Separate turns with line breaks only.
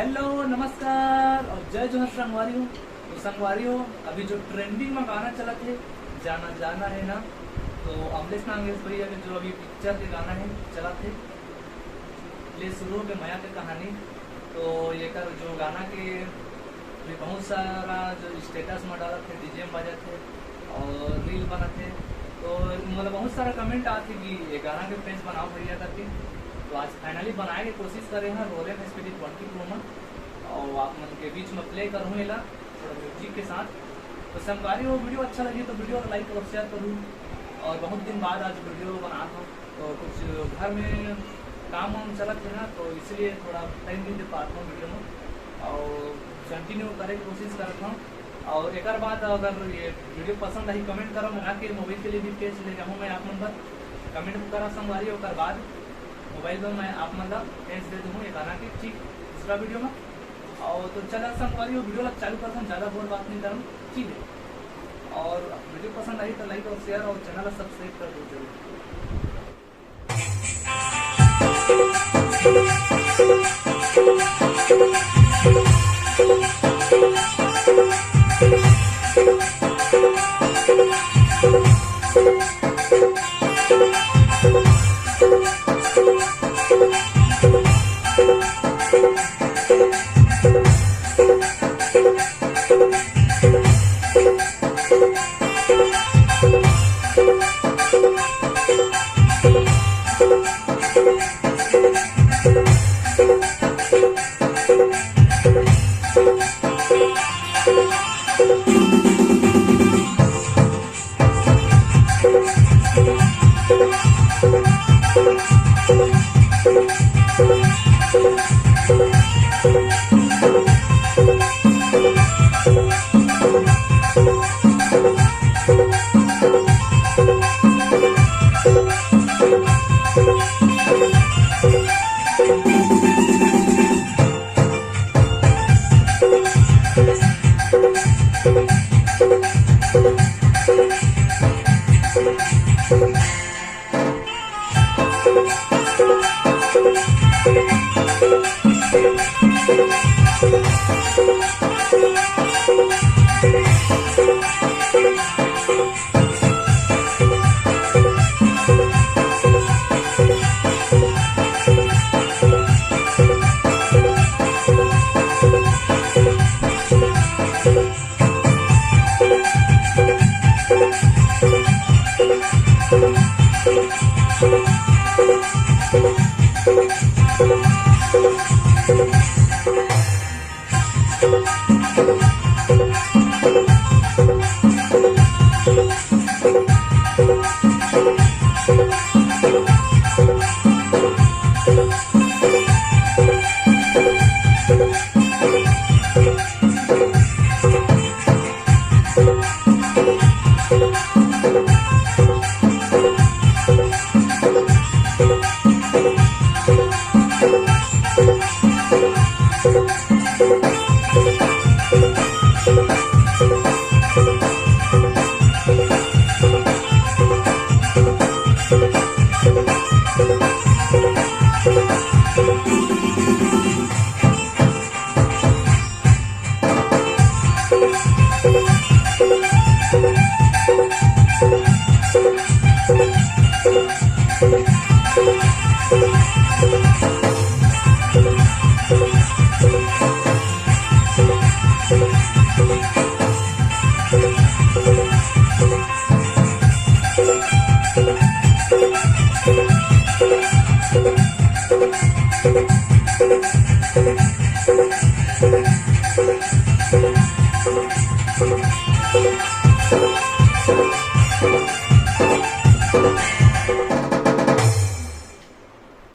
Hello नमस्कार और जय जोहर संगवारी हो। तो संगवारी हो, अभी जो ट्रेंडिंग में गाना चला थे जाना जाना है ना, तो अमलेश नागेश भैया के जो अभी पिक्चर के गाना है चला थे ले शुरू के माया के कहानी। तो ये कर जो गाना के बहुत सारा जो स्टेटस में डाला थे, डीजे में बजा थे और रील बना थे। तो मतलब बहुत सारा कमेंट आते कि ये गाना के पेज बनाओ भैया करके। तो आज फाइनली बनाए की कोशिश कर रहे हैं रोलन स्पीड 22 में, और आप मन के बीच में प्ले करूँ थोड़ा म्यूजिक के साथ। तो संगवारी हो, वीडियो अच्छा लगी तो वीडियो को लाइक और शेयर करूँ। और बहुत दिन बाद आज वीडियो बना था, तो कुछ घर में काम वाम चला थे ना, तो इसलिए थोड़ा टाइम नहीं दे पाता हूँ वीडियो में, और कंटिन्यू करे की कोशिश करता हूँ। और एक बाद अगर ये वीडियो पसंद आई कमेंट करो, मंगा के मोबाइल के लिए भी पेज ले जाऊँ मैं आप नंबर कमेंट करा संगवारी। और बाद मोबाइल में मैं आप मतलब पेज दे दूँ ये गाना की ठीक दूसरा वीडियो में। और तो चला संगवारी हो, वीडियो चालू करता हूँ, ज़्यादा बोल बात नहीं करूँ ठीक है। और वीडियो पसंद आई तो लाइक और शेयर और चैनल सब्सक्राइब कर दो जरूर।
Thank you.